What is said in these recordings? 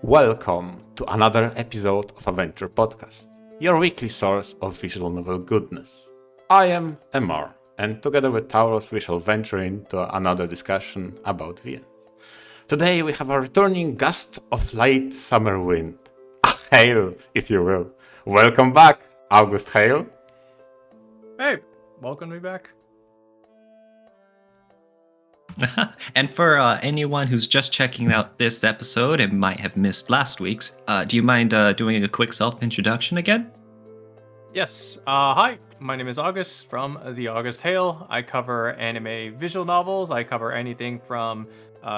Welcome to another episode of VNture podcast, your weekly source of visual novel goodness. I am Emar, and together with Tauros we shall venture into another discussion about VNs. Today we have a returning gust of light summer wind. A hail, if you will. Welcome back, August Hail. Hey, welcome me back. And for anyone who's just checking out this episode and might have missed last week's, do you mind doing a quick self-introduction again? Yes. Hi, my name is August from the August Hail. I cover anime visual novels. I cover anything from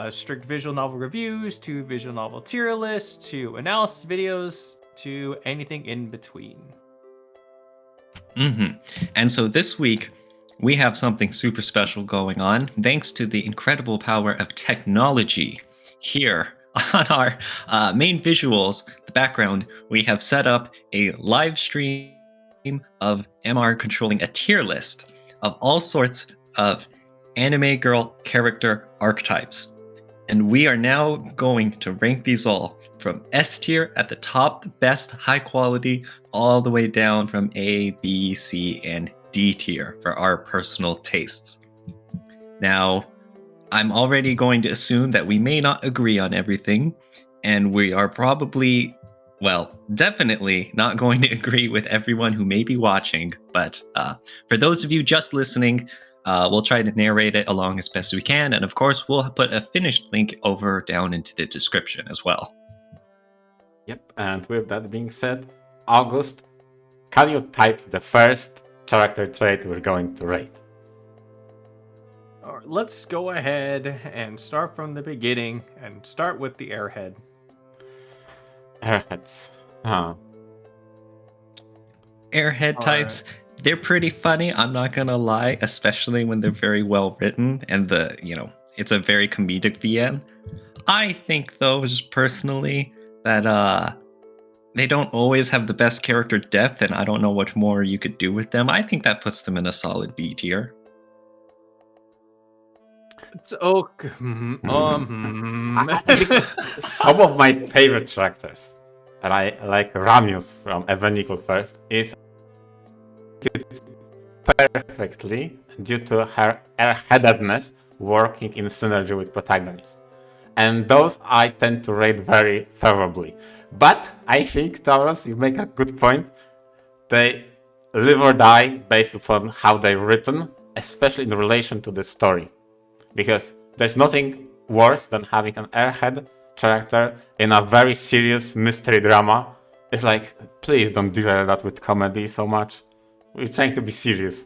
strict visual novel reviews to visual novel tier lists to analysis videos to anything in between. And so this week, we have something super special going on, thanks to the incredible power of technology. Here on our main visuals, the background, we have set up a live stream of MR controlling a tier list of all sorts of anime girl character archetypes. And we are now going to rank these all from S tier at the top, the best, high quality, all the way down from A, B, C, and D tier for our personal tastes. Now, I'm already going to assume that we may not agree on everything, and we are probably, definitely not going to agree with everyone who may be watching, but for those of you just listening, we'll try to narrate it along as best we can, and of course, we'll put a finished link over down into the description as well. Yep, and with that being said, August, can you type the first character trait we're going to rate? All right, let's go ahead and start from the beginning and start with the airhead. Airheads. Airhead types, they're pretty funny, I'm not gonna lie, especially when they're very well written and it's a very comedic VN. I think though, just personally, that they don't always have the best character depth, and I don't know what more you could do with them. I think that puts them in a solid B tier. It's okay. Some of my favorite characters, and I like Ramius from Evenical first, is perfectly due to her airheadedness working in synergy with protagonists. And those I tend to rate very favorably. But I think, Tauros, you make a good point. They live or die based upon how they're written, especially in relation to the story. Because there's nothing worse than having an airhead character in a very serious mystery drama. It's like, please don't derail that with comedy so much. We're trying to be serious.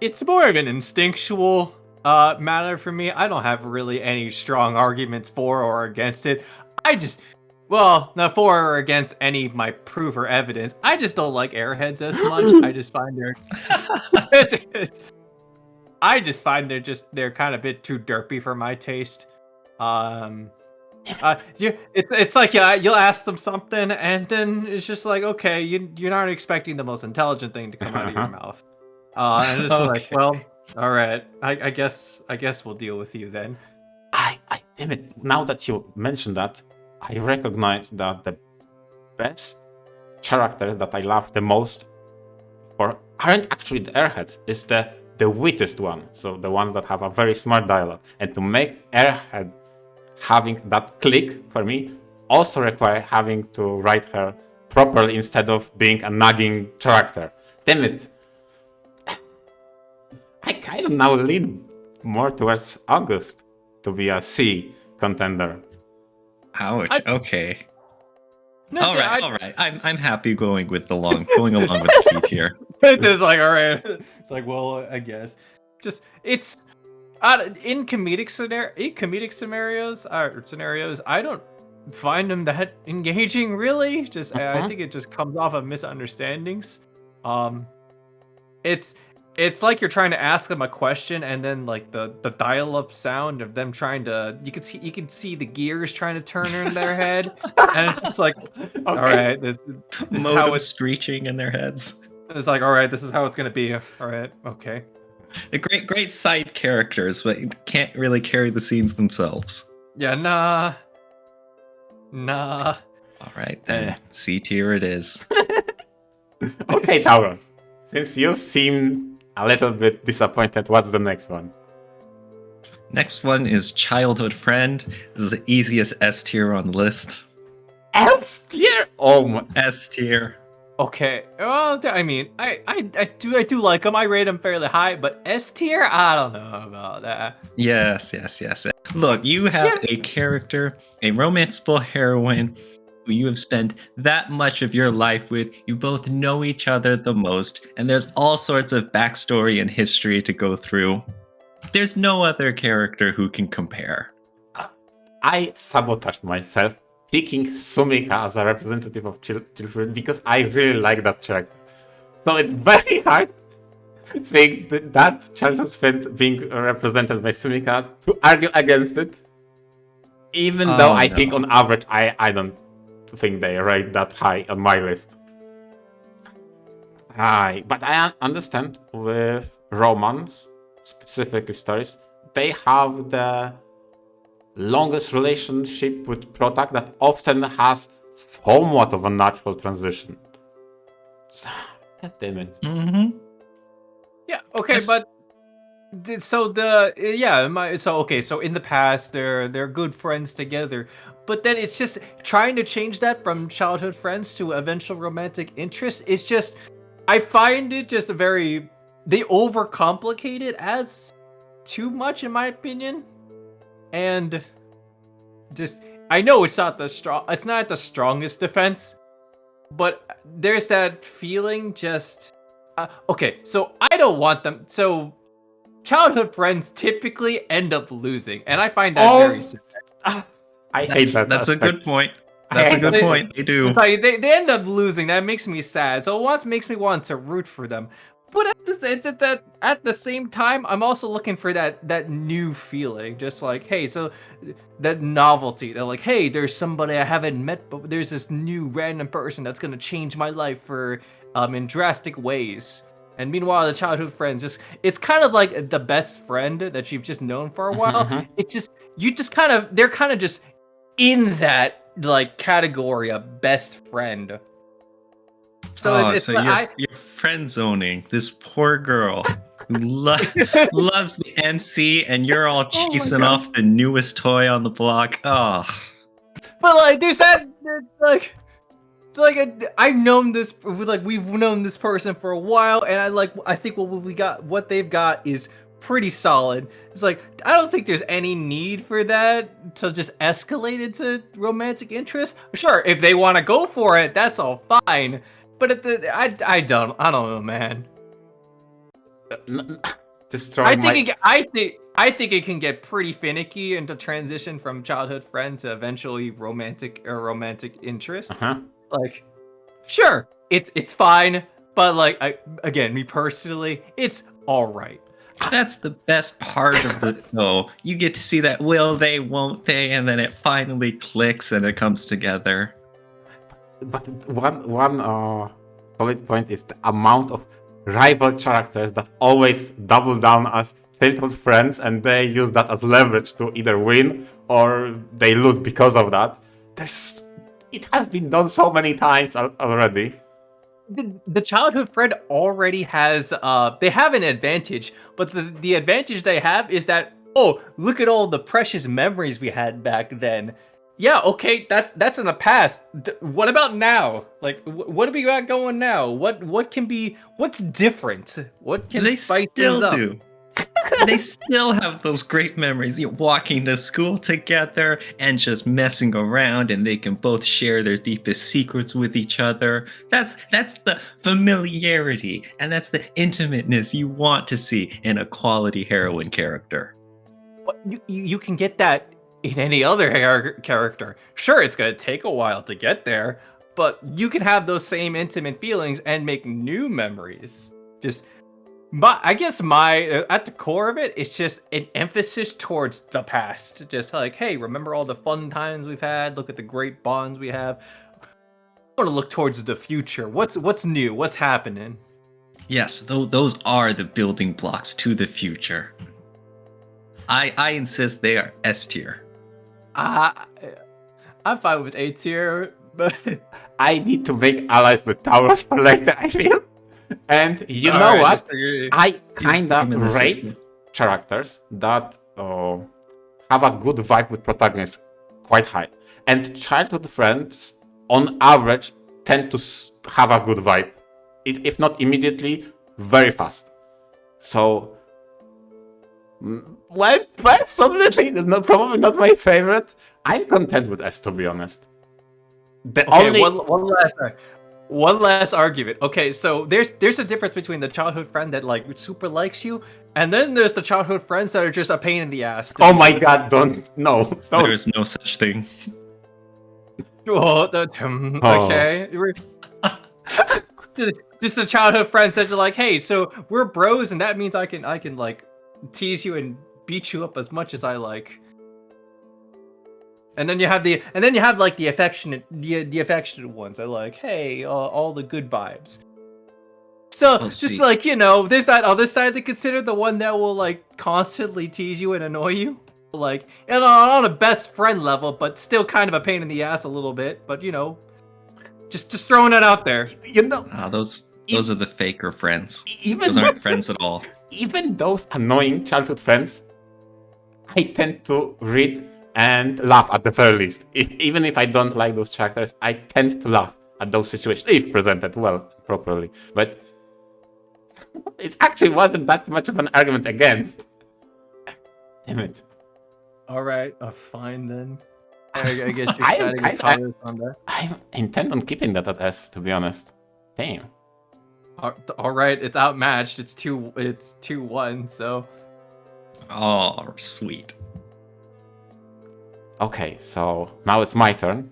It's more of an instinctual matter for me. I don't have really any strong arguments for or against it. Not for or against any of my proof or evidence. I just don't like airheads as much. I just find they're kind of a bit too derpy for my taste. It's like you'll ask them something, and then it's just like, okay, you're not expecting the most intelligent thing to come out of your mouth. And it's just like, well, all right, I guess we'll deal with you then. Damn it! Now that you mentioned that, I recognize that the best characters that I love the most aren't actually the airheads. It's the wittiest one. So the ones that have a very smart dialogue. And to make airhead having that click for me also require having to write her properly instead of being a nagging character. Damn it! I kind of now lean more towards August to be a C contender. Ouch. Okay. All right. I'm happy going along with C tier. It's just like, all right. It's like, well, I guess. Just it's in comedic scenarios, I don't find them that engaging. Really, I think it just comes off of misunderstandings. It's like you're trying to ask them a question, and then like the dial-up sound of them trying to you can see the gears trying to turn in their head, and it's like, okay. All right, this is how it's screeching in their heads. It's like, all right, this is how it's gonna be. All right, okay. The great side characters, but can't really carry the scenes themselves. Yeah, nah. All right, then. C tier it is. Okay, Tauros. Since you seem a little bit disappointed, what's the next one? Next one is Childhood Friend. This is the easiest S tier on the list. S tier? Oh my. S tier. Okay. Well, I mean, I do like him. I rate him fairly high, but S tier, I don't know about that. Yes. Look, you have a character, a romanceable heroine who you have spent that much of your life with. You both know each other the most, and there's all sorts of backstory and history to go through. There's no other character who can compare. I sabotaged myself picking Sumika as a representative of children because I really like that character. So it's very hard saying that childhood friend being represented by Sumika to argue against it. Even though I think on average, I don't think they rate that high on my list. But I understand with romance, specifically stories, they have the longest relationship with product that often has somewhat of a natural transition. God damn it. Mm-hmm. Yeah. Okay, but so so in the past they're good friends together, but then it's just trying to change that from childhood friends to eventual romantic interest. It's just I find it just they overcomplicate it as too much in my opinion. And just I know it's not the strongest defense, but there's that feeling just okay, so I don't want them. So childhood friends typically end up losing, and I find that very sad. I hate that. That's a aspect. good point. That's a good point. They do. It's like they end up losing. That makes me sad. So it makes me want to root for them. But at the same time, I'm also looking for that new feeling. Just like, hey, so that novelty. They're like, hey, there's somebody I haven't met, but there's this new random person that's gonna change my life in drastic ways. And meanwhile, the childhood friends it's kind of like the best friend that you've just known for a while. It's just they're kind of just in that like category of best friend. So you're friend zoning this poor girl who loves the MC, and you're all chasing off the newest toy on the block. Oh, but like, there's that I've known this we've known this person for a while, and I think what they've got is pretty solid. It's like I don't think there's any need for that to just escalate into romantic interest. Sure, if they want to go for it, that's all fine. But I don't know, man. I think it can get pretty finicky into transition from childhood friend to eventually romantic interest. Like, sure, it's fine, but like me personally, it's all right. That's the best part of the show. You get to see that will they, won't they, and then it finally clicks and it comes together. But one solid point is the amount of rival characters that always double down as childhood friends, and they use that as leverage to either win or they lose because of that. It has been done so many times already. The childhood friend already has they have an advantage, but the advantage they have is that, oh, look at all the precious memories we had back then. Yeah, okay, that's in the past. What about now? Like, what do we got going now? What's different? What can they spice still things up? do? They still have those great memories. You're walking to school together and just messing around, and they can both share their deepest secrets with each other. That's the familiarity, and that's the intimateness you want to see in a quality heroine character. But you can get that in any other character. Sure, it's gonna take a while to get there, but you can have those same intimate feelings and make new memories. I guess at the core of it, it's just an emphasis towards the past. Just like, hey, remember all the fun times we've had? Look at the great bonds we have. I want to look towards the future. What's new? What's happening? Yes, those are the building blocks to the future. I insist they are S tier. I'm fine with A tier, but I need to make allies with Tauros for later, I feel. And you know alright, what? disagree. I kinda Give me the rate system. characters that have a good vibe with protagonists quite high. And childhood friends, on average, tend to have a good vibe. If not immediately, very fast. So, well, personally, probably not my favorite. I'm content with S, to be honest. The Okay, only... one last argument. Okay, so there's a difference between the childhood friend that like super likes you, and then there's the childhood friends that are just a pain in the ass. Oh my god, don't. No, don't. There is no such thing. Oh, Oh. okay. Just the childhood friends that are like, hey, so we're bros, and that means I can like tease you and beat you up as much as I like. And then you have like the affectionate ones that are like, hey, all the good vibes. So Well, just see. like, you know, there's that other side to consider, the one that will like constantly tease you and annoy you. Like, you know, on a best friend level, but still kind of a pain in the ass a little bit. But you know, just throwing it out there. You know, Those are the faker friends. even Those aren't friends at all. even those annoying childhood friends, I tend to read and laugh at the very least. Even if I don't like those characters, I tend to laugh at those situations if presented well, properly. But it actually wasn't that much of an argument against. Damn it. All right, fine then. I guess you're I am siding with kind- Tyler on that. I intend on keeping that at S, to be honest. Damn. All right, it's outmatched. It's 2-1. So Oh, sweet. Okay, so now it's my turn.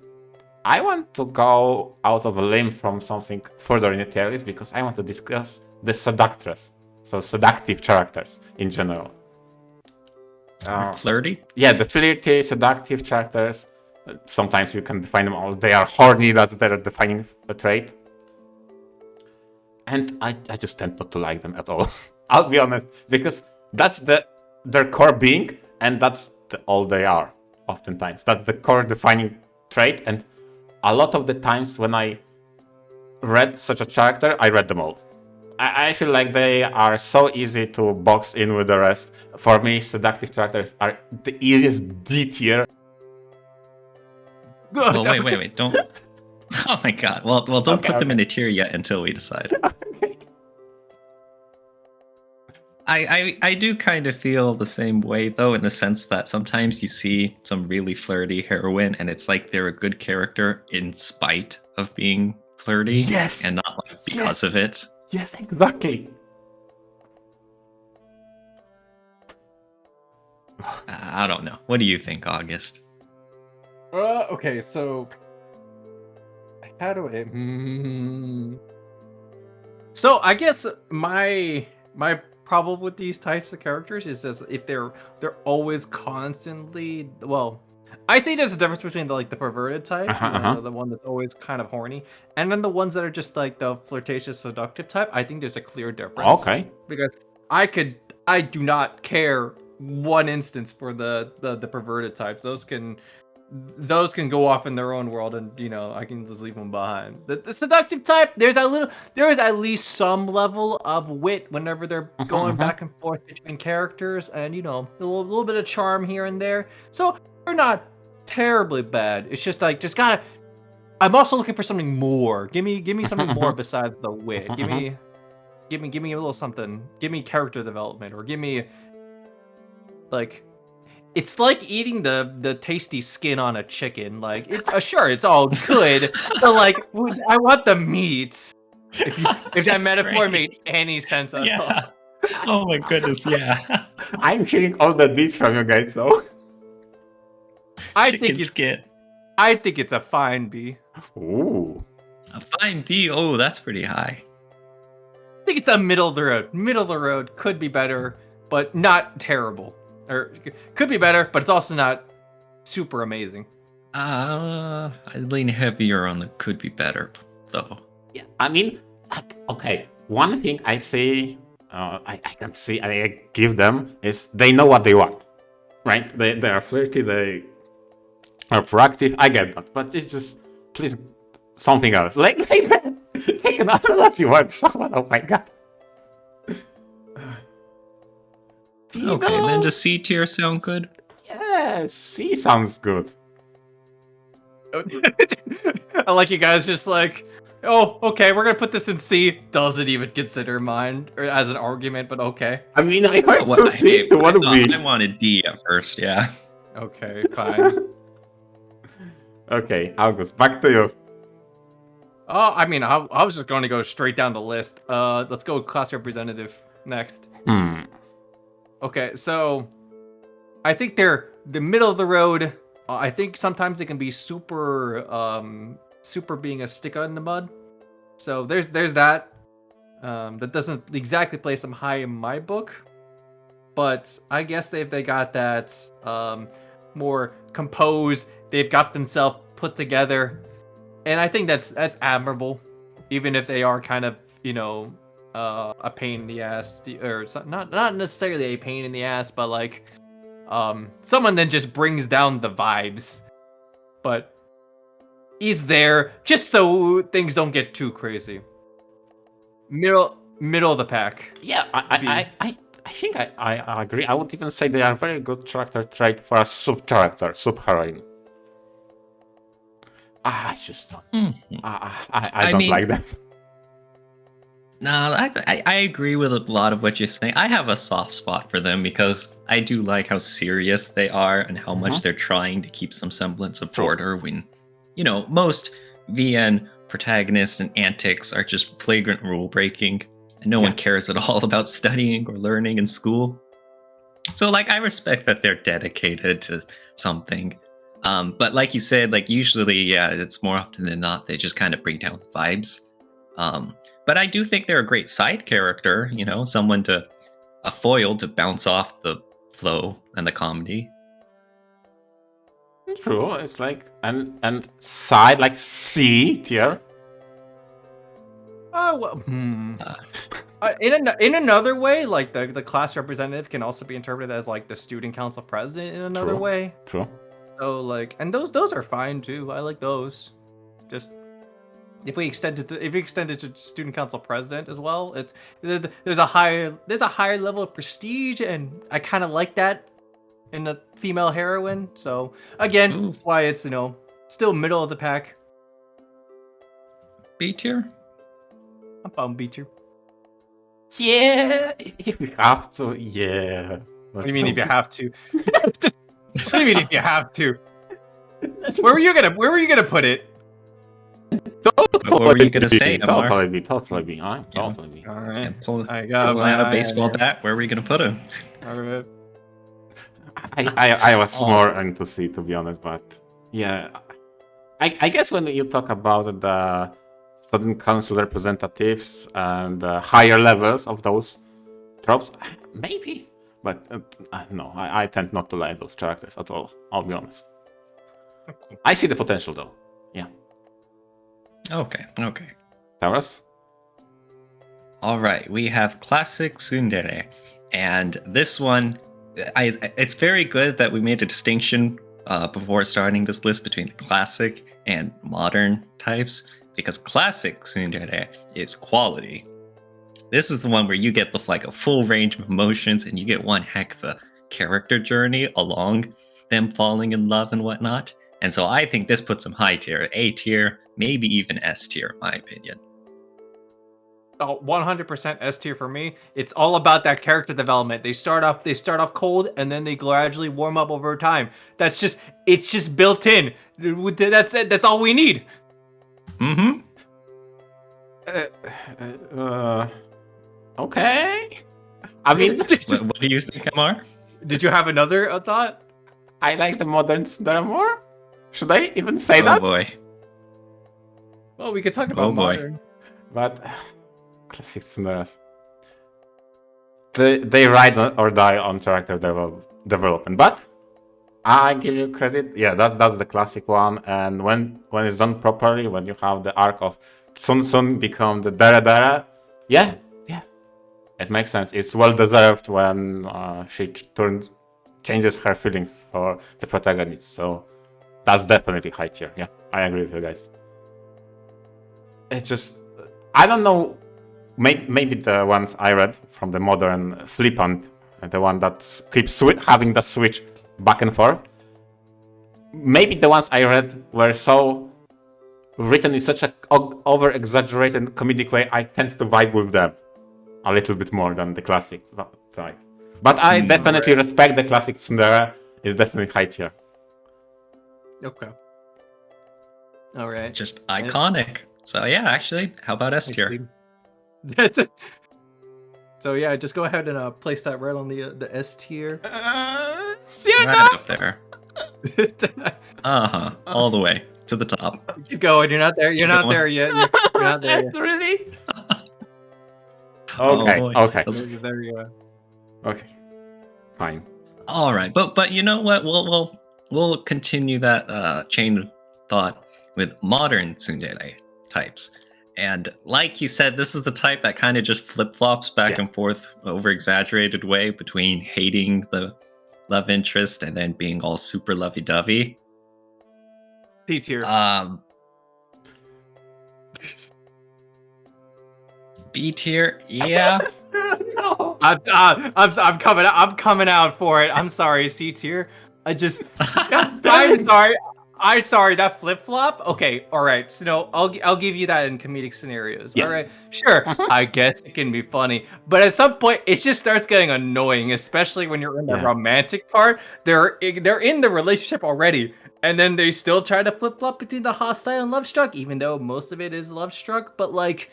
I want to go out of a limb from something further in the tier list because I want to discuss the seductress. So seductive characters in general. Flirty? Yeah, the flirty, seductive characters. Sometimes you can define them all. They are horny, that's their defining a trait. And I just tend not to like them at all. I'll be honest, because that's their core being, and that's all they are, oftentimes. That's the core defining trait, and a lot of the times when I read such a character, I read them all. I feel like they are so easy to box in with the rest. For me, seductive characters are the easiest D tier. Well, wait. Don't. Oh my god. Well, don't put them okay. in a tier yet until we decide. I do kind of feel the same way though, in the sense that sometimes you see some really flirty heroine, and it's like they're a good character in spite of being flirty, Yes, and not like because of it. Yes, exactly. I don't know. What do you think, August? okay, so how do I? So I guess my problem with these types of characters is that if they're always constantly, well, I see there's a difference between the perverted type, the one that's always kind of horny, and then the ones that are just like the flirtatious, seductive type. I think there's a clear difference. Okay. Because I do not care one instance for the perverted types. Those can go off in their own world, and you know, I can just leave them behind. The seductive type, there is at least some level of wit whenever they're going back and forth between characters, and you know, a little bit of charm here and there. So they're not terribly bad. It's just like, I'm also looking for something more. Give me something more besides the wit. Give me a little something. Give me character development, or give me like. It's like eating the tasty skin on a chicken. Like, sure, it's all good, but like, I want the meat. If that metaphor made any sense at all. Oh my goodness, yeah. I'm hearing all the beats from you guys, so. I Chicken skit. I think it's a fine B. Ooh. A fine B. Oh, that's pretty high. I think it's a middle of the road. Middle of the road, could be better, but not terrible. Or could be better, but it's also not super amazing. I'd lean heavier on the could be better, though. Yeah, I mean, okay. one thing I see, I can see, I give them is they know what they want, right? They are flirty, they are proactive. I get that, but it's just please something else. Like another lucky work. Someone, oh my god. Okay, then does C tier sound good? Yeah, C sounds good. I like you guys just like, oh, okay, we're gonna put this in C. Doesn't even consider mine or as an argument, but okay. I mean, I heard some C to what we. I wanted D at first, yeah. Okay, fine. Okay, August, back to you. Oh, I mean, I was just going to go straight down the list. Let's go class representative next. Okay, so I think they're the middle of the road. I think sometimes they can be super being a stick in the mud. So there's that. That doesn't exactly place them high in my book, but I guess they got that more composed. They've got themselves put together, and I think that's admirable, even if they are kind of a pain in the ass, or not necessarily a pain in the ass, but like someone that just brings down the vibes, but he's there just so things don't get too crazy. Middle of the pack. Yeah, I think I agree. I would even say they are very good character trait for a sub-character, sub-heroine. I just don't. I don't like that. No, I agree with a lot of what you're saying. I have a soft spot for them because I do like how serious they are and how much they're trying to keep some semblance of order when, most VN protagonists and antics are just flagrant rule breaking and no one cares at all about studying or learning in school. So, I respect that they're dedicated to something. But like you said, usually, it's more often than not, they just kind of bring down the vibes. But I do think they're a great side character, someone a foil to bounce off the flow and the comedy. True, it's and side C tier. In another way, the class representative can also be interpreted as the student council president in another way. True. So and those are fine too. I like those. Just if we extend it to student council president as well, there's a higher level of prestige, and I kind of like that in a female heroine. So again, that's why it's still middle of the pack. B tier. I'm on B tier. Yeah, if we have to, yeah. What do you mean if you have to? What do you mean if you have to? Where were you gonna put it? What were you gonna say, Amar? Totally be. I'm totally be. All right. Pull out a baseball bat. Where were you gonna put him? All right. I was more into C, to be honest, but yeah, I guess when you talk about the student council representatives and higher levels of those tropes, maybe, but no, I tend not to like those characters at all. I'll be honest. Okay. I see the potential though. Yeah. Okay. Taurus? All right, we have classic tsundere, and this one, it's very good that we made a distinction before starting this list between the classic and modern types, because classic tsundere is quality. This is the one where you get a full range of emotions, and you get one heck of a character journey along them falling in love and whatnot. And so I think this puts them high tier, A tier, maybe even S tier, in my opinion. 100% S tier for me. It's all about that character development. They start off cold, and then they gradually warm up over time. It's just built in. That's it. That's all we need. Mm-hmm. Okay. I mean, what do you think, Amar? Did you have another thought? I like the modern tsundere more. Should I even say that? Oh boy. Well, we could talk about modern. But classic tsunderes. They ride or die on character development. But I give you credit. Yeah, that's the classic one. And when it's done properly, when you have the arc of Tsun become the Dere Dere, Yeah, yeah, it makes sense. It's well deserved when she changes her feelings for the protagonist. So that's definitely high tier. Yeah, I agree with you guys. It's just, I don't know. Maybe the ones I read from the modern flippant, the one that keeps having the switch back and forth. Maybe the ones I read were so written in such a over-exaggerated comedic way, I tend to vibe with them a little bit more than the classic type. But I definitely respect the classic tsundere. It's definitely high tier. Okay. All right. Just iconic. So yeah, actually, how about S tier? That's it. So yeah, just go ahead and place that right on the S tier. Right up there. All the way to the top. Keep going. You're not there. You're not there yet. You're not there yet. Really? Oh, Okay. boy. Okay. There you are. Okay. Fine. All right, but you know what? We'll continue that chain of thought with modern tsundere types. And like you said, this is the type that kind of just flip-flops back and forth over-exaggerated way between hating the love interest and then being all super lovey-dovey. C tier. B tier, yeah. No. I'm coming out for it. I'm sorry, C tier. I'm sorry, that flip flop. Okay, all right. So no, I'll give you that in comedic scenarios. Yeah. All right, sure. I guess it can be funny, but at some point it just starts getting annoying, especially when you're in the romantic part. They're in the relationship already, and then they still try to flip flop between the hostile and love struck, even though most of it is love struck. But like,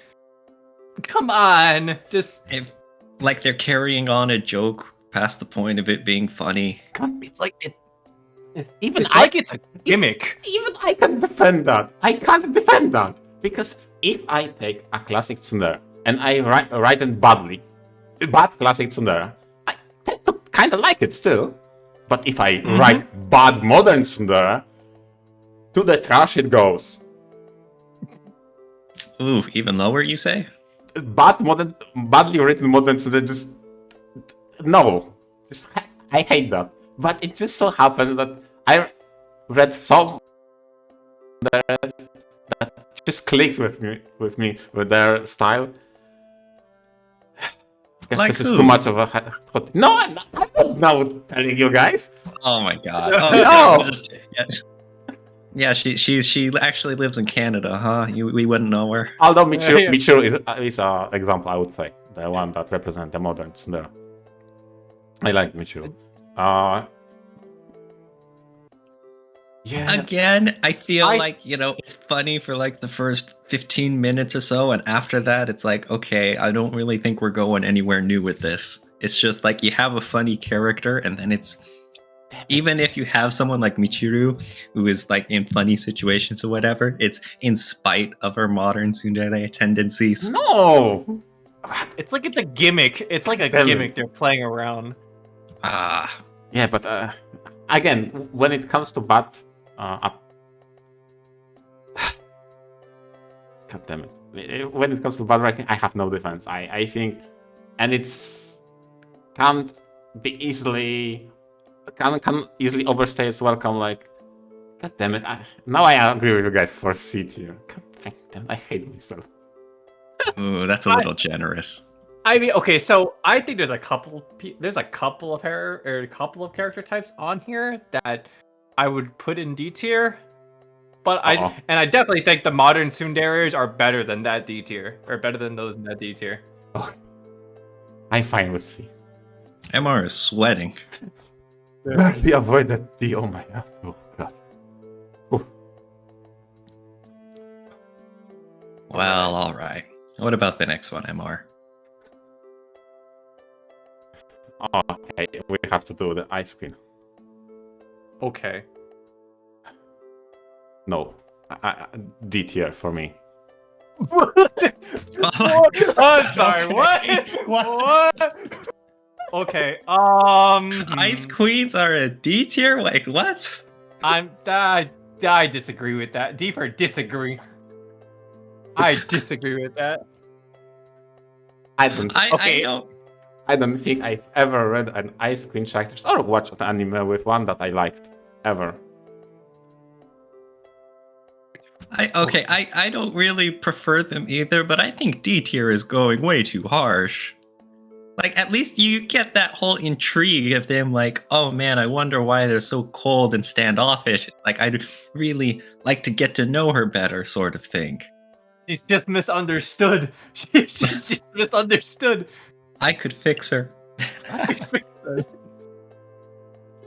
come on, just If like they're carrying on a joke past the point of it being funny. it's like it. Even It's a gimmick. Even I can defend that. I can't defend that. Because if I take a classic tsundere and I write it badly, bad classic tsundere, I tend to kind of like it still. But if I write bad modern tsundere, to the trash it goes. Ooh, even lower, you say? Badly written modern tsundere, just no. I hate that. But it just so happened that I read some that just clicks with me with their style. I guess Like this is who? too much of a no. I'm not now telling you guys. Oh my god! No. Yeah, she actually lives in Canada, huh? We wouldn't know her. Although Michiru is an example, I would say the one that represents the modern tsundere. I like Michiru. Yeah. Again, I feel like, it's funny for like the first 15 minutes or so, and after that, it's like, okay, I don't really think we're going anywhere new with this. It's just like you have a funny character, and then it's even if you have someone like Michiru who is like in funny situations or whatever, it's in spite of her modern tsundere tendencies. No. It's like it's a gimmick. It's like a gimmick they're playing around. Yeah, but again, when it comes to bad, God damn it! When it comes to bad writing, I have no defense. I think, and it's can't easily overstay its welcome. Like, God damn it! Now I agree with you guys for C tier. God damn, I hate myself. Ooh, that's a little generous. I mean, okay, so I think there's a couple of character types on here that I would put in D tier, but I definitely think the modern tsunderes are better than that D tier, or better than those in that D tier. Oh, I'm fine with C. MR is sweating. Barely avoid that D. Oh my god. Oh god. Ooh. Well, all right. What about the next one, MR? Okay, we have to do the ice cream. Okay. No, D tier for me. I'm sorry. What? Okay. Ice queens are a D tier? Like what? I disagree with that. D for disagree. I disagree with that. I don't. I don't. I don't think I've ever read an Ice Queen character or watched an anime with one that I liked ever. I don't really prefer them either, but I think D tier is going way too harsh. Like, at least you get that whole intrigue of them, like, oh man, I wonder why they're so cold and standoffish. Like, I'd really like to get to know her better, sort of thing. She's just misunderstood. She's just misunderstood. I could fix her.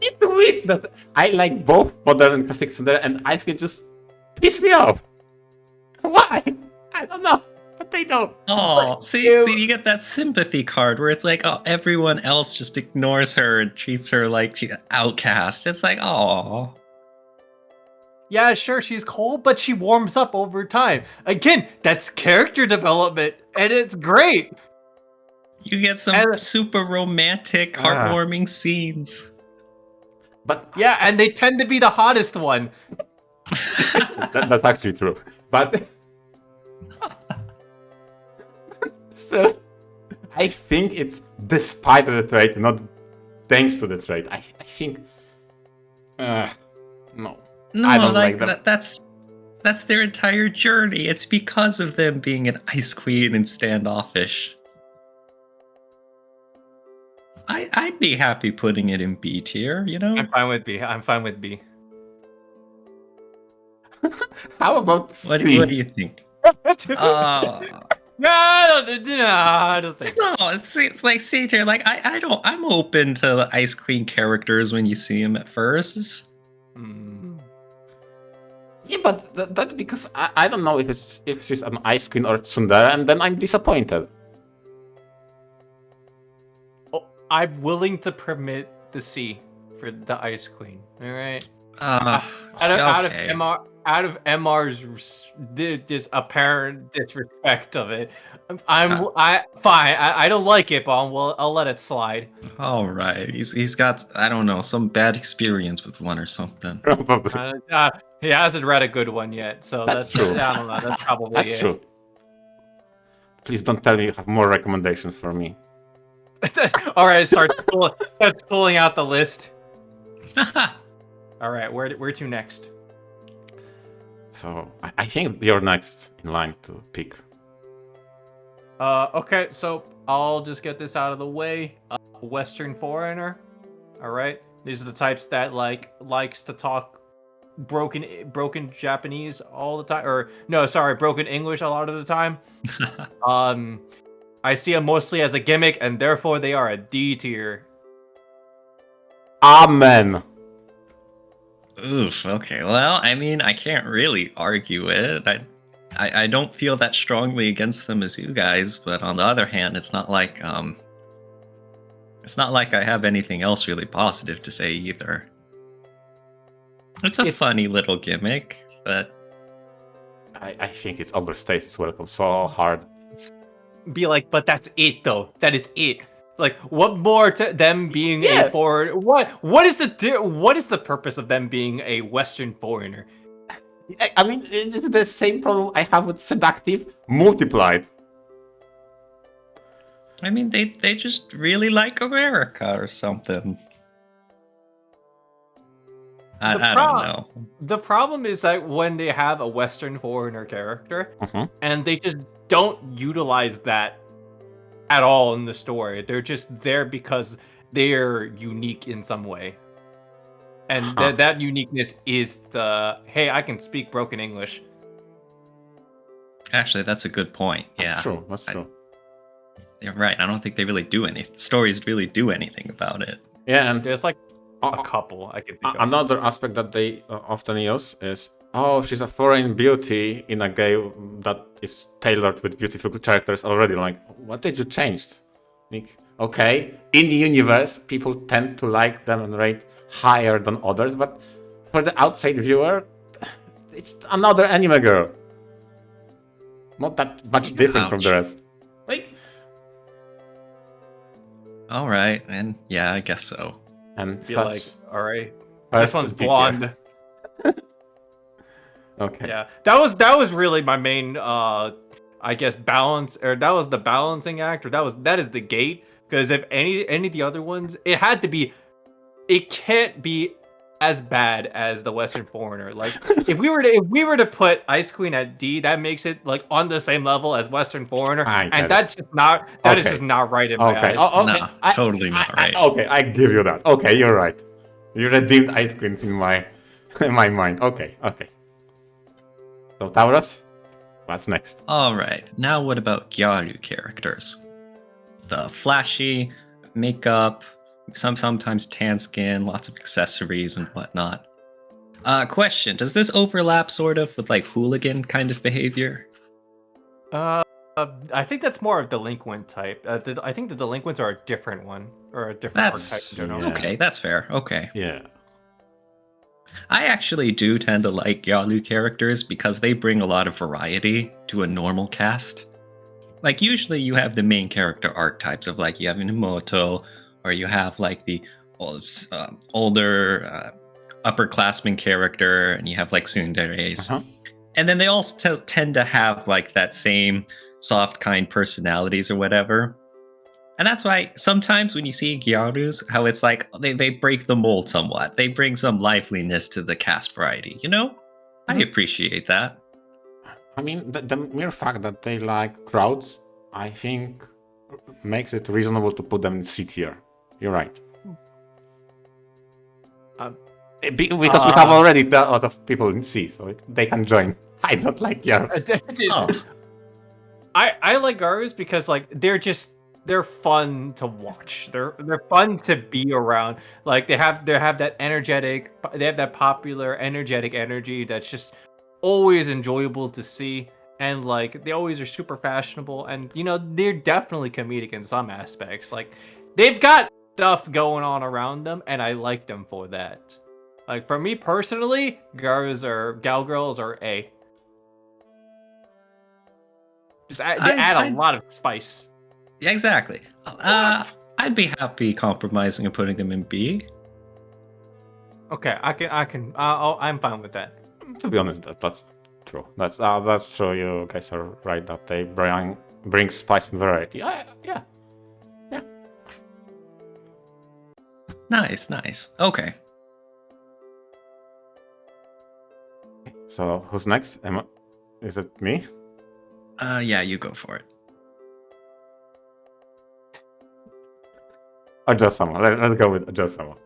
It's weird that I like both modern and classic tsundere, and Ice Queen just piss me off. Why? I don't know, but they don't. Oh, see, you get that sympathy card where it's like, oh, everyone else just ignores her and treats her like she's an outcast. It's like, oh. Yeah, sure, she's cold, but she warms up over time. Again, that's character development, and it's great. You get some super romantic, heartwarming scenes. But yeah, and they tend to be the hottest one. that's actually true. But so I think it's despite the trait, not thanks to the trait. I think no. No, I don't like them. That's their entire journey. It's because of them being an Ice Queen and standoffish. I'd be happy putting it in B tier, you know? I'm fine with B. I'm fine with B. How about C? What do you think? No, I don't think so. No, it's like C tier. Like I'm open to the Ice Queen characters when you see them at first. Yeah, but that's because I don't know if she's an Ice Queen or tsundere, and then I'm disappointed. Oh, I'm willing to permit the C for the Ice Queen. All right. Out of MR's this apparent disrespect of it, I don't like it, but I'll let it slide. All right, he's got, I don't know, some bad experience with one or something. He hasn't read a good one yet, so that's true. I don't know. That's probably That's true. Please don't tell me you have more recommendations for me. All right, starts pulling out the list. All right, where to next? So I think you're next in line to pick. Okay, so I'll just get this out of the way. Western foreigner. All right, these are the types that likes to talk broken Japanese all the time, or no, sorry, broken English a lot of the time. I see them mostly as a gimmick, and therefore they are a D tier. Amen. Oof. Okay. Well, I mean, I can't really argue it. I don't feel that strongly against them as you guys, but on the other hand, it's not like I have anything else really positive to say either. It's a funny little gimmick, but I think it's overstated. It's welcome so hard. Be like, but that's it though. That is it. Like, what more to them being a foreigner? What is the purpose of them being a Western foreigner? I mean, it's the same problem I have with seductive multiplied. I mean, they just really like America or something. I don't know. The problem is that when they have a Western foreigner character, and they just don't utilize that at all in the story. They're just there because they're unique in some way. And that uniqueness is the, hey, I can speak broken English. Actually, that's a good point. Yeah. That's true. You're right. I don't think they really do anything. Stories really do anything about it. Yeah, and there's like a couple I can think of. Another aspect that they often use is, oh, she's a foreign beauty in a game that is tailored with beautiful characters already. Like, what did you change? Like, okay, in the universe, people tend to like them and rate higher than others, but for the outside viewer, it's another anime girl. Not that much different from the rest. Like, all right, and yeah, I guess so. And be like, all right, this one's blonde. Okay. Yeah, that was really my main I guess balance, or that was the balancing act, or that is the gate. Because if any of the other ones, it can't be as bad as the Western Foreigner. Like if we were to put Ice Queen at D, that makes it like on the same level as Western Foreigner, I get and it. that is just not right in my Okay. eyes. Okay. No, totally not right. Okay, I give you that. Okay, you're right. You redeemed Ice Queens in my in my mind. Okay. Okay. So Taurus, what's next? All right. Now, what about Gyaru characters? The flashy makeup, sometimes tan skin, lots of accessories and whatnot. Question: does this overlap sort of with like hooligan kind of behavior? I think that's more of delinquent type. I think the delinquents are a different one or a different archetype That's in general. Yeah. okay. That's fair. Okay. Yeah. I actually do tend to like Gyaru characters because they bring a lot of variety to a normal cast. Like usually you have the main character archetypes of like you have an Imoto or you have like the older upperclassman character and you have like tsunderes. Uh-huh. And then they all tend to have like that same soft kind personalities or whatever. And that's why sometimes when you see Gyarus, how it's like they break the mold somewhat. They bring some liveliness to the cast variety, you know? I appreciate that. I mean, the mere fact that they like crowds, I think, makes it reasonable to put them in C tier. You're right. Because we have already a lot of people in C, so they can join. I don't like yours. Oh, I like Garus because like they're fun to watch. They're fun to be around. Like they have that popular energetic energy that's just always enjoyable to see, and like they always are super fashionable, and you know they're definitely comedic in some aspects. Like they've got stuff going on around them, and I like them for that. Like for me personally, Garus or Galgirls are A. They add a lot of spice. yeah, exactly. I'd be happy compromising and putting them in B. Okay, I'm fine with that. To be honest, that's true. That's true. You guys are right that they bring spice and variety. Yeah. Nice. Okay. So who's next? Is it me? Yeah, you go for it. Ajasama. Let's go with Ajasama.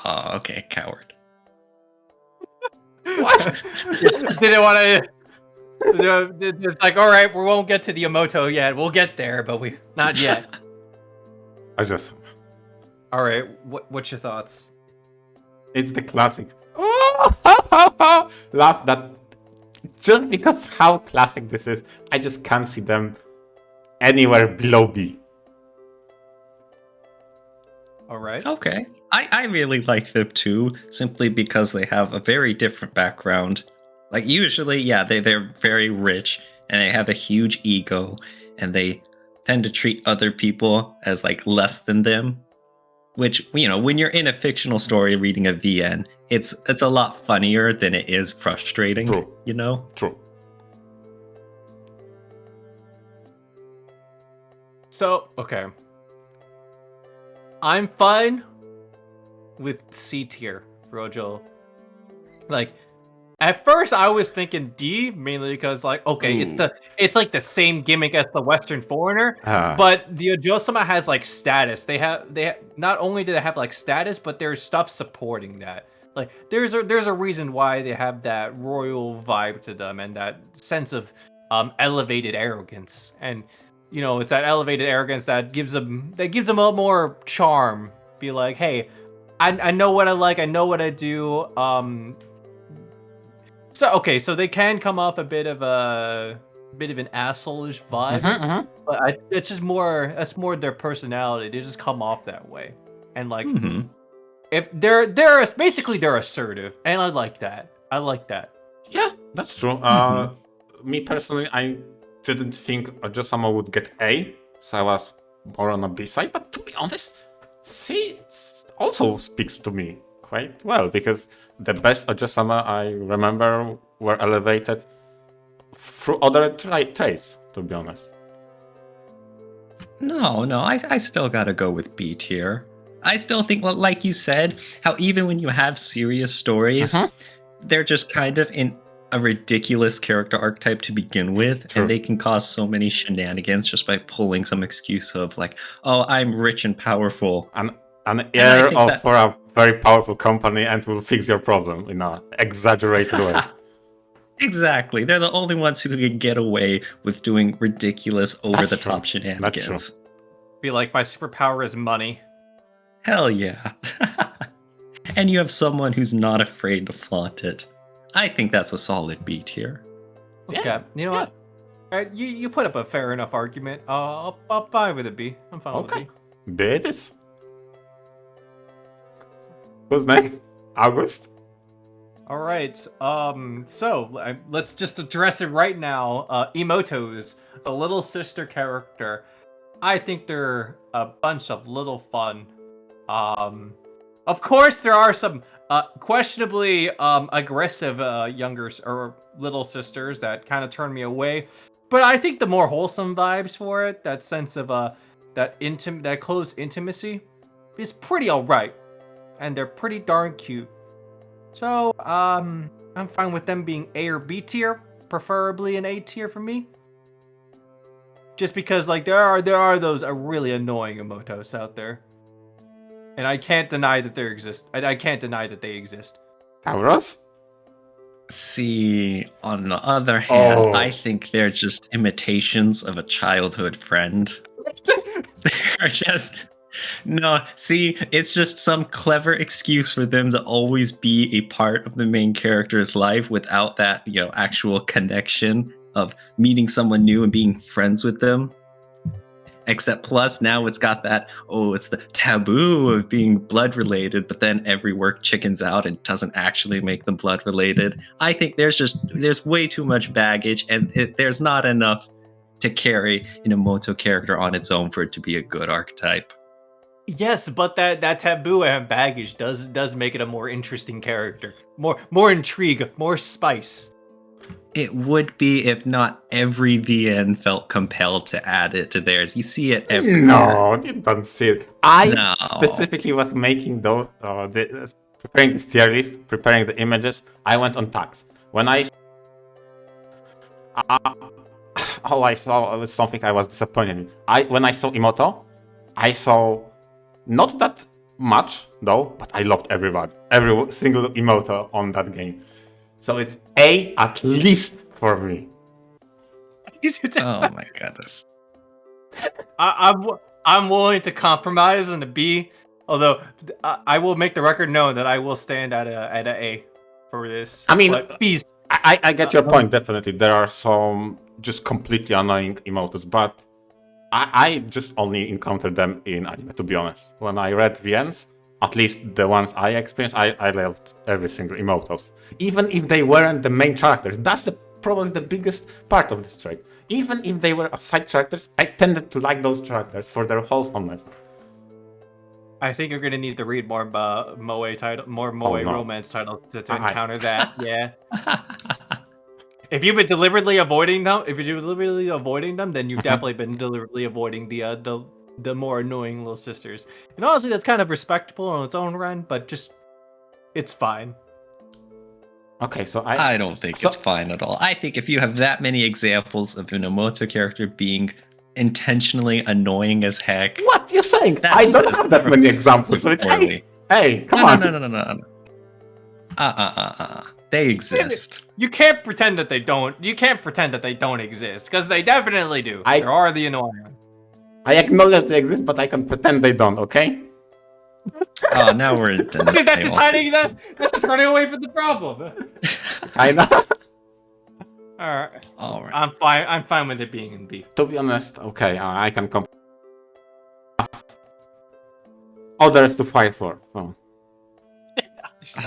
Oh, okay, coward. Didn't want to. It's like, all right, we won't get to the Emoto yet. We'll get there, but not yet. Ajasama. All right, what's your thoughts? It's the classic laugh that just because how classic this is, I just can't see them anywhere below B. All right. Okay. I really like them too, simply because they have a very different background. Like usually, yeah, they're very rich and they have a huge ego and they tend to treat other people as like less than them. Which, you know, when you're in a fictional story reading a VN, it's a lot funnier than it is frustrating. True. You know? True. So, okay. I'm fine with C tier, Rojo. Like, at first I was thinking D, mainly because like, okay, it's like the same gimmick as the Western Foreigner, but the Ojosama has like status. They have not only do they have like status, but there's stuff supporting that. Like there's a reason why they have that royal vibe to them and that sense of elevated arrogance. And you know, it's that elevated arrogance that gives them a little more charm. Be like, hey, I know what I like, I know what I do. So they can come off a bit of an asshole-ish vibe, but that's more their personality. They just come off that way, and like if they're basically they're assertive, and I like that. Yeah, that's true. Me personally, I didn't think Ojosama would get A, so I was more on a B side. But to be honest, C also speaks to me quite well, because the best Ojosama I remember were elevated through other traits, to be honest. No, I still gotta go with B tier. I still think, like you said, how even when you have serious stories, they're just kind of in a ridiculous character archetype to begin with, True. and they can cause so many shenanigans just by pulling some excuse of like, oh, I'm rich and powerful. An heir think for a very powerful company and will fix your problem in an exaggerated way. Exactly. They're the only ones who can get away with doing ridiculous, over-the-top true. shenanigans. That's true. Be like, my superpower is money. Hell yeah. And you have someone who's not afraid to flaunt it. I think that's a solid B tier. Okay, Yeah, you know yeah. what? All right, you put up a fair enough argument. I'll fine with a B. I'm fine with a Okay. B. B it is. Who's next? August? All right. So let's just address it right now. Emotos, the little sister character. I think they're a bunch of little fun. Of course, there are some questionably aggressive younger or little sisters that kind of turn me away. But I think the more wholesome vibes for it, that sense of that close intimacy, is pretty alright, and they're pretty darn cute. So I'm fine with them being A or B tier, preferably an A tier for me. Just because like there are those really annoying emotos out there. And I can't deny that they exist. I can't deny that they exist. Tauros? See, on the other hand, Oh. I think they're just imitations of a childhood friend. They're just... No, see, it's just some clever excuse for them to always be a part of the main character's life without that, actual connection of meeting someone new and being friends with them. Except plus now it's got that, it's the taboo of being blood related, but then every work chickens out and doesn't actually make them blood related. I think there's way too much baggage, and there's not enough to carry an Emoto character on its own for it to be a good archetype. Yes, but that taboo and baggage does make it a more interesting character. More intrigue, more spice. It would be if not every VN felt compelled to add it to theirs. You see it everywhere. No, you don't see it. I No. specifically was making those, preparing this tier list, preparing the images. I went on tags. When I saw was something I was disappointed in. When I saw Emoto, I saw not that much though, but I loved everybody, every single Emoto on that game. So it's A at least for me. Oh my goodness. I'm willing to compromise on a B, although I will make the record known that I will stand at a A for this. I mean, but B's. I get your point, definitely. There are some just completely annoying emotes, but I just only encountered them in anime, to be honest. When I read VNs, at least the ones I experienced, I loved every single emotos. Even if they weren't the main characters. That's probably the biggest part of this trait. Even if they were side characters, I tended to like those characters for their wholesomeness. I think you're gonna need to read more moe romance titles to encounter that. Yeah. If you've been deliberately avoiding them, then you've definitely been deliberately avoiding the more annoying little sisters. And honestly, that's kind of respectable on its own run, but just it's fine. Okay, so I don't think it's fine at all. I think if you have that many examples of an Emoto character being intentionally annoying as heck. What you're saying? I don't have that many examples, so it's hey, come on. No. They exist. You can't pretend that they don't. You can't pretend that they don't exist, because they definitely do. There are the annoying ones. I acknowledge they exist, but I can pretend they don't. Okay? Oh, now we're in. That's just hiding that. That's just running away from the problem. I know. All right. I'm fine with it being in B. To be honest, okay, I can come. Others to fight for. So.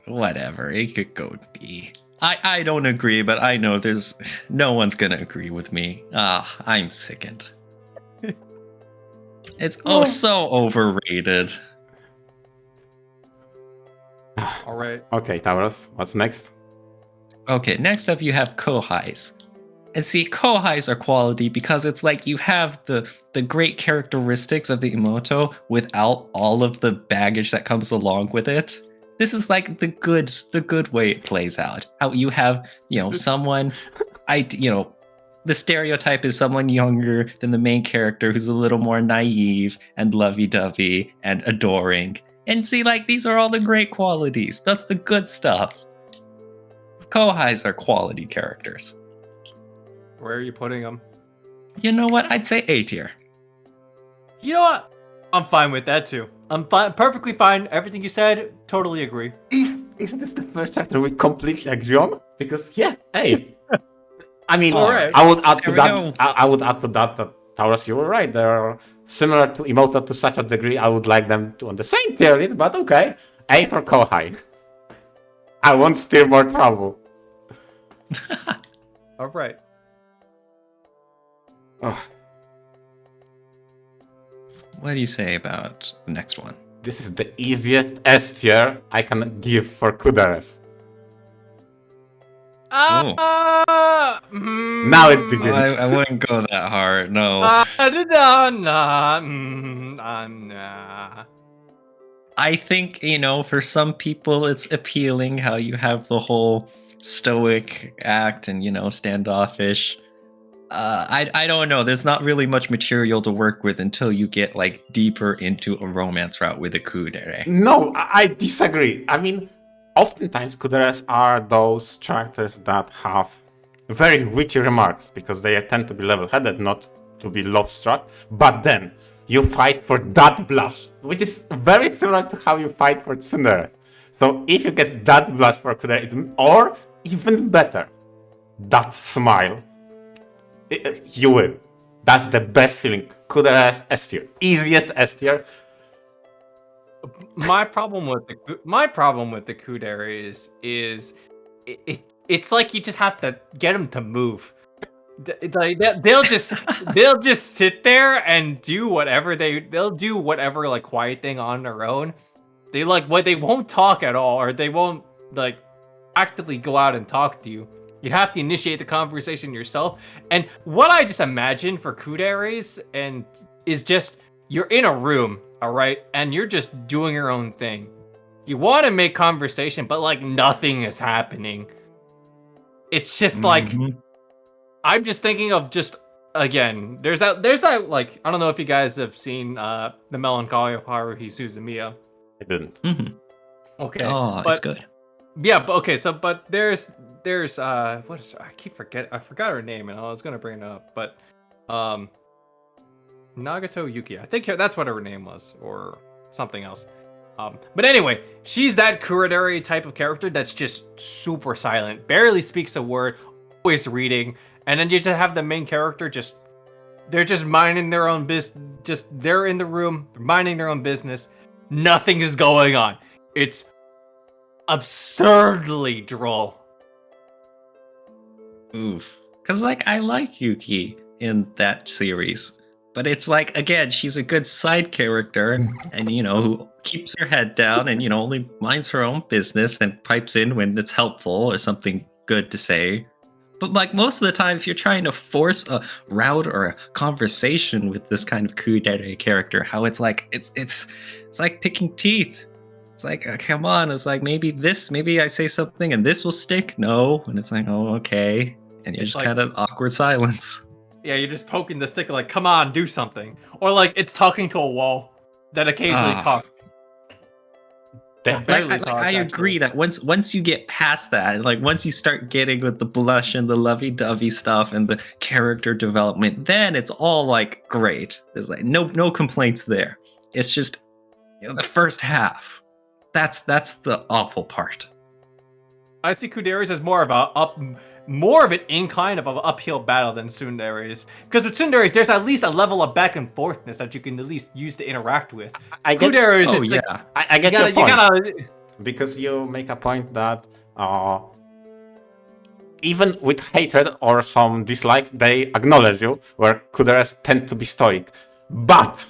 Whatever, it could go B. I don't agree, but I know there's no one's gonna agree with me. I'm sickened. It's so overrated. All right. Okay, Tauros, what's next? Okay, next up you have Kohais. And see, Kohais are quality because it's like you have the great characteristics of the Emoto without all of the baggage that comes along with it. This is like the good way it plays out. How you have, someone the stereotype is someone younger than the main character who's a little more naive and lovey-dovey and adoring. And see, like, these are all the great qualities. That's the good stuff. Kohais are quality characters. Where are you putting them? You know what? I'd say A tier. You know what? I'm fine with that too. I'm perfectly fine. Everything you said, totally agree. Isn't this the first chapter we completely agree on? Because hey, I mean, Alright. I would add to There we that. go. I would add to that Taurus, you were right. They're similar to Emoto to such a degree. I would like them to on the same tier list, but okay. A for Kohai. I won't steer more trouble. All right. Ugh, What do you say about the next one? this is the easiest S tier I can give for Kuderes. Now it begins. I wouldn't go that hard. No. Nah. I think, for some people it's appealing how you have the whole stoic act and, standoffish. I don't know. There's not really much material to work with until you get like deeper into a romance route with a kudere. No, I disagree. I mean, oftentimes Kuderes are those characters that have very witty remarks because they tend to be level-headed, not to be love-struck. But then you fight for that blush, which is very similar to how you fight for tsundere. So if you get that blush for Kudere, or even better, that smile, you win. That's the best feeling. Kuderes S tier, easiest S tier. My problem with the kudere is it's like you just have to get them to move. They'll just sit there and do whatever they'll do whatever like quiet thing on their own. They won't talk at all, or they won't like actively go out and talk to you. You have to initiate the conversation yourself. And what I just imagine for kuderes is just you're in a room, all right, and you're just doing your own thing. You want to make conversation, but like nothing is happening. It's just like I'm just thinking of just again. There's that like I don't know if you guys have seen the Melancholy of Haruhi Suzumiya. I didn't. Okay, Oh, but, it's good. Yeah, but okay, so but there's what is I forgot her name and I was gonna bring it up, but Nagato Yuki, I think that's what her name was, or something else. But anyway, she's that Kurodari type of character that's just super silent, barely speaks a word, always reading, and then you just have the main character they're just minding their own business, they're in the room, minding their own business, nothing is going on. It's absurdly droll. Oof. Because, like, I like Yuki in that series. But it's like, again, she's a good side character and, who keeps her head down and, only minds her own business and pipes in when it's helpful or something good to say. But, like, most of the time, if you're trying to force a route or a conversation with this kind of kudere character, how it's like, it's like picking teeth. It's like, come on. It's like, maybe I say something and this will stick. No. And it's like, oh, okay. And you're just like, kind of awkward silence. Yeah, you're just poking the stick like, come on, do something. Or like it's talking to a wall that occasionally talks. I agree that once you get past that, and like once you start getting with the blush and the lovey-dovey stuff and the character development, then it's all like great. There's like no complaints there. It's just the first half. That's the awful part. I see kuderes as more of an incline of an uphill battle than tsunderes. Because with tsunderes, there's at least a level of back and forthness that you can at least use to interact with. I get your point. Because you make a point that even with hatred or some dislike, they acknowledge you, where kuderes tend to be stoic. But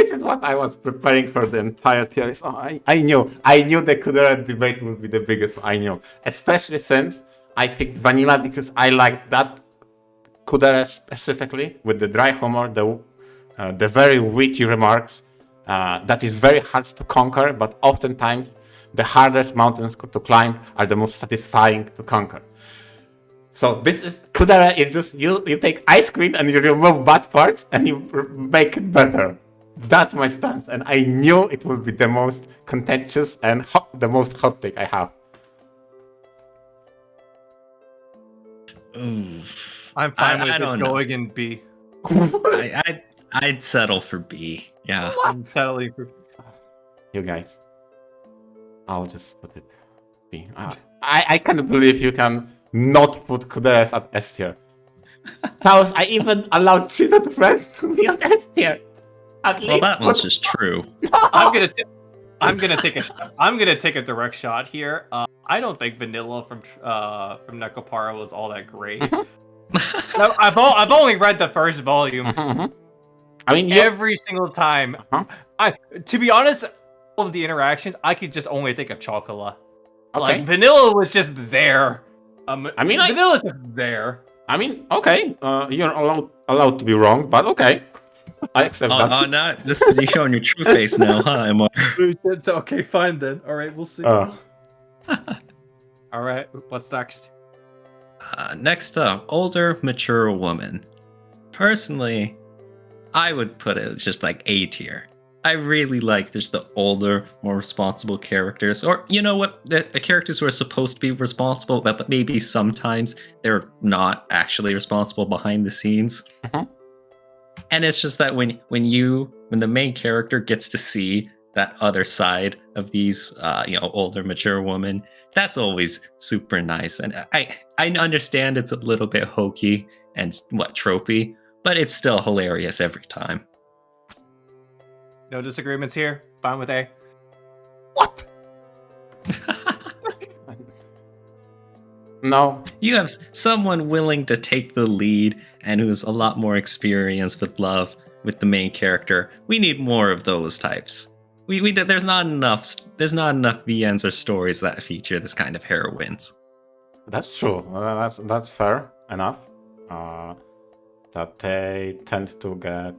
This is what I was preparing for the entire tier list. Oh, I knew the Kudera debate would be the biggest. I knew, especially since I picked vanilla because I liked that Kudera specifically with the dry humor, the very witty remarks. That is very hard to conquer, but oftentimes the hardest mountains to climb are the most satisfying to conquer. So this is Kudera is just you take Ice Queen and you remove bad parts and you make it better. That's my stance, and I knew it would be the most contentious and the most hot take I have. Oof. I'm fine with I it don't know. going in B. I'd settle for B. Yeah. I'm settling for. You guys, I'll just put it B. I can't believe you can not put Kuderes at S tier. Taos, I even allowed cheated friends to be at S tier. At Well, least that much is true. I'm gonna take a direct shot here. I don't think Vanilla from Nekopara was all that great. I've only read the first volume. I mean, Every single time. To be honest, all of the interactions, I could just only think of Chocola. Okay. Like Vanilla was just there. I mean, Vanilla's just there. I mean, okay, you're allowed to be wrong, but okay, I accept that. Oh, no, you're showing your true face now, huh, Amar? It's okay, fine then. All right, we'll see. Uh, All right, what's next? Next up, older, mature woman. Personally, I would put it just like A tier. I really like just the older, more responsible characters. Or, you know what? The characters who are supposed to be responsible, but maybe sometimes they're not actually responsible behind the scenes. And it's just that when the main character gets to see that other side of these, older, mature women, that's always super nice. And I understand it's a little bit hokey and tropey, but it's still hilarious every time. No disagreements here. Fine with A. what? No. You have someone willing to take the lead and who's a lot more experienced with love with the main character. We need more of those types. There's not enough VNs or stories that feature this kind of heroines. That's true. That's fair enough. That they tend to get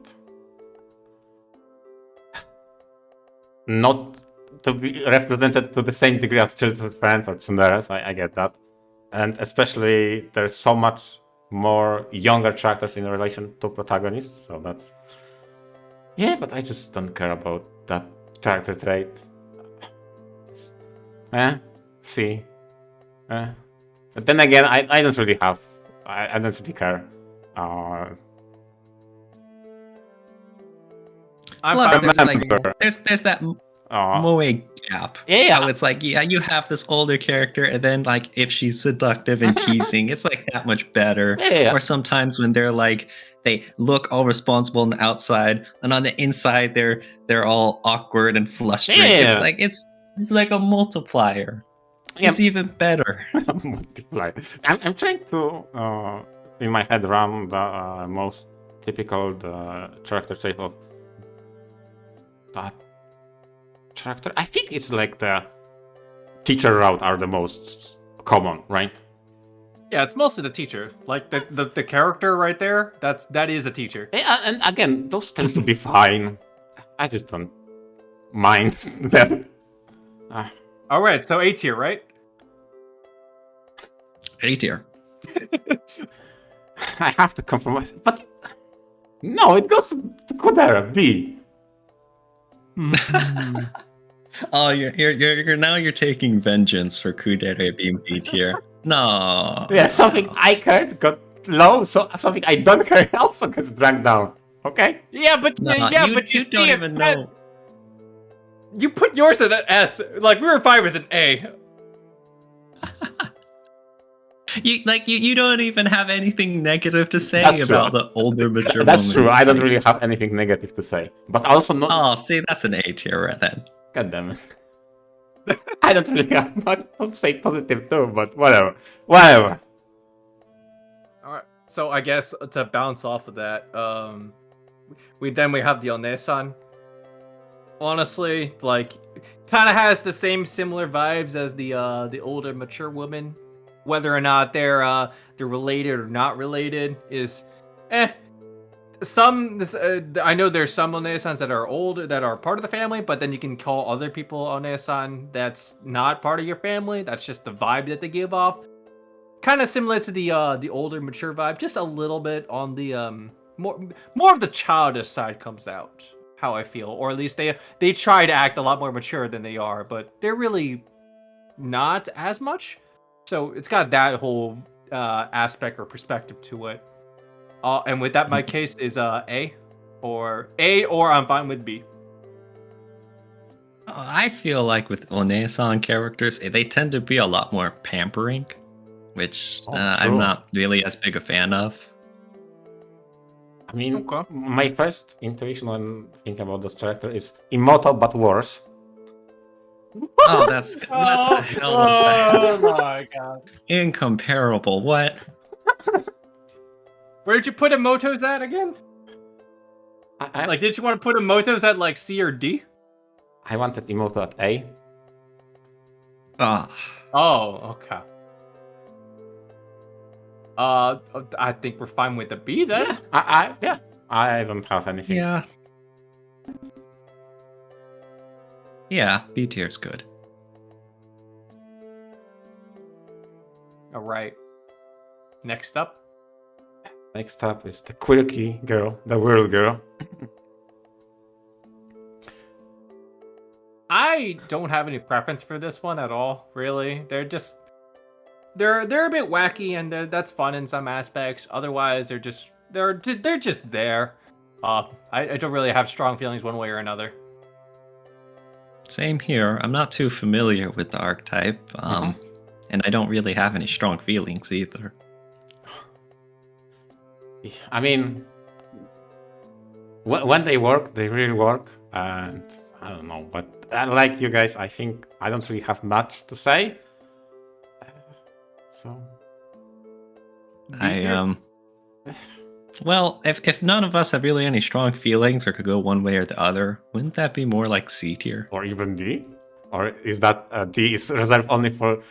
not to be represented to the same degree as childhood friends or tsunderes. I get that, and especially there's so much more younger characters in relation to protagonists. So that's but I just don't care about that character trait. C. But then again, I don't really have. I don't really care. Plus, remember. there's that moe gap. Yeah. How it's like, you have this older character, and then like if she's seductive and teasing, it's like that much better. Yeah. Or sometimes when they're like, they look all responsible on the outside, and on the inside they're all awkward and flustered. Yeah. It's like a multiplier. Yeah. It's even better. Multiply. I'm trying to in my head run the most typical character trait of that character. I think it's like the teacher route are the most common, right? Yeah, it's mostly the teacher. Like the character right there, that is a teacher. Yeah, and again, those tend to be fine. I just don't mind them. All right, so A tier, right? A tier. I have to compromise, but no, it goes to Kodera B. Oh, you're taking vengeance for Kudere being B tier. No. Yeah, something I cared got low, so something I don't care also gets dragged down. Okay? Yeah, but you don't even know. You put yours at an S. Like we were fine with an A. You don't even have anything negative to say That's about true. the older mature That's woman. true. I don't really have anything negative to say, but also not. Oh, see, that's an A tier right then. God damn it! I don't really have much to say positive too, but whatever. All right. So I guess to bounce off of that, we have the Onesan. honestly, like, kind of has the same similar vibes as the older mature woman. Whether or not they're related or not related is, eh. I know there's some Oneesans that are old that are part of the family, but then you can call other people Oneesan that's not part of your family. That's just the vibe that they give off. Kind of similar to the older mature vibe, just a little bit on the more of the childish side comes out. How I feel, or at least they try to act a lot more mature than they are, but they're really not as much. So it's got that whole aspect or perspective to it. And with that, my case is A, or I'm fine with B. I feel like with Onesan characters, they tend to be a lot more pampering, which Oh, I'm true. not really as big a fan of. I mean, Okay. my first intuition when thinking about this character is immortal but worse. Oh, that's what the hell was that? my god! Incomparable. What? Where did you put Emotos at again? I Like, did you want to put Emotos at like C or D? I wanted immortal at A. Ah, Oh, okay. I think we're fine with the B then. Yeah, I don't have anything. yeah. Yeah, B tier's good. All right. Next up. Next up is the quirky girl, the weird girl. I don't have any preference for this one at all, really. They're a bit wacky and that's fun in some aspects. Otherwise, they're just there. I don't really have strong feelings one way or another. Same here. I'm not too familiar with the archetype, and I don't really have any strong feelings either. I mean, when they work, they really work, and I don't know. But like you guys, I think I don't really have much to say. So Well, if none of us have really any strong feelings or could go one way or the other, wouldn't that be more like C tier? or even D, or is that D is reserved only for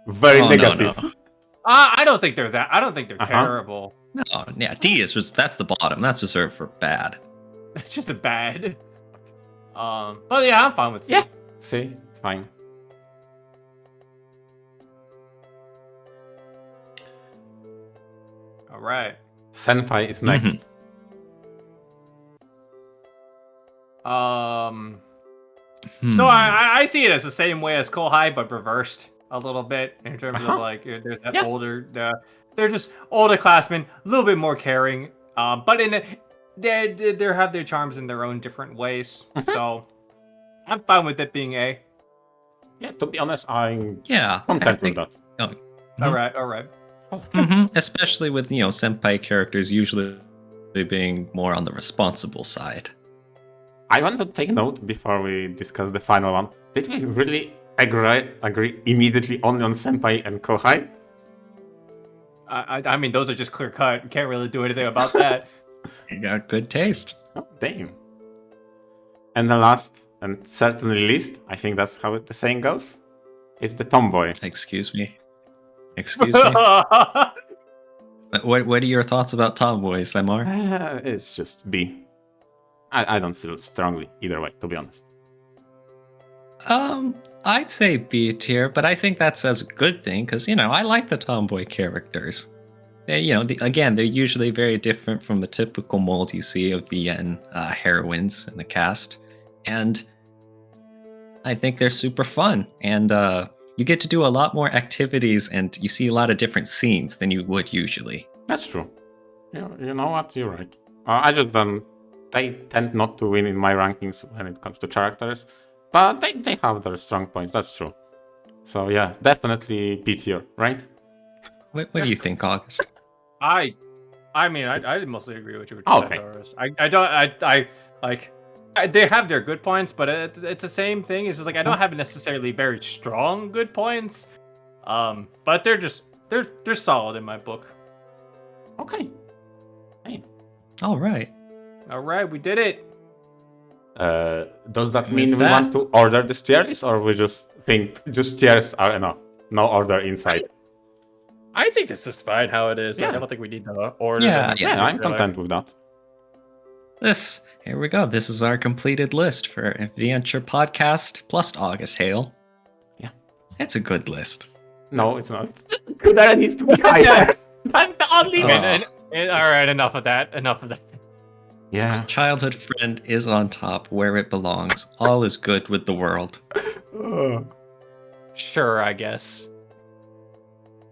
very negative? No. I don't think they're that. I don't think they're terrible. No, yeah, D is just that's the bottom. That's reserved for bad. It's just a bad. But yeah, I'm fine with C. Yeah, see, it's fine. All right. Senpai is next. So I see it as the same way as Kohai, but reversed a little bit in terms of like there's that older. They're just older classmen, a little bit more caring. But they have their charms in their own different ways. So I'm fine with it being A. Yeah, to be honest, I'm Yeah, content with that. Oh, All right. especially with senpai characters usually being more on the responsible side. I want to take note before we discuss the final one. Did we really agree immediately only on Senpai and Kohai? I mean, those are just clear cut. You can't really do anything about that. You got good taste. Oh, damn. And the last, and certainly least, I think that's how the saying goes, is the tomboy. Excuse me. What are your thoughts about tomboys, Samar? It's just B. I don't feel strongly either way, to be honest. I'd say B tier, but I think that's a good thing because I like the tomboy characters. They, again, they're usually very different from the typical mold you see of VN heroines in the cast, and I think they're super fun. And you get to do a lot more activities, and you see a lot of different scenes than you would usually. That's true. You know what? You're right. They tend not to win in my rankings when it comes to characters, but they have their strong points. That's true. So yeah, definitely B tier, right? What do you think, August? I mean, I mostly agree with you. Okay. Doris. I like. They have their good points, but it's the same thing. It's just like I don't have necessarily very strong good points, but they're solid in my book. Okay. Hey. All right. All right, we did it. Does that With mean we that- want to order this tier list, or we just think just tiers are enough? No order inside. I think this is fine how it is. Like, Yeah. I don't think we need to order Yeah, them. Yeah, I'm particular. content with that. Here we go. This is our completed list for VNture podcast plus August Hale. Yeah. It's a good list. No, it's not. Kudara needs to be higher. I'm the only Oh. one. All right, enough of that. Enough of that. Yeah. Childhood friend is on top where it belongs. All is good with the world. Sure, I guess.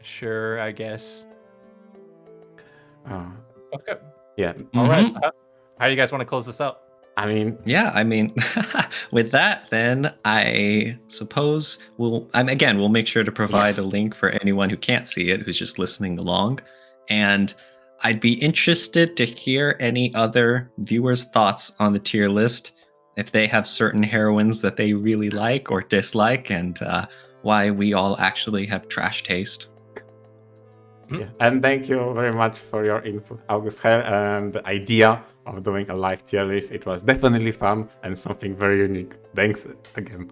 Sure, I guess. Okay. Yeah. All right. Mhm. How do you guys want to close this out? I mean, Yeah, I mean, with that, then I suppose we'll make sure to provide Yes. a link for anyone who can't see it, who's just listening along. And I'd be interested to hear any other viewers' thoughts on the tier list, if they have certain heroines that they really like or dislike, and why we all actually have trash taste. yeah. And thank you very much for your input, August Hell, and the idea of doing a live tier list. It was definitely fun and something very unique. Thanks again.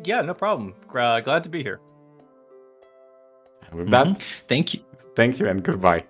Yeah, no problem. Glad to be here. And with that, Thank you. thank you and goodbye.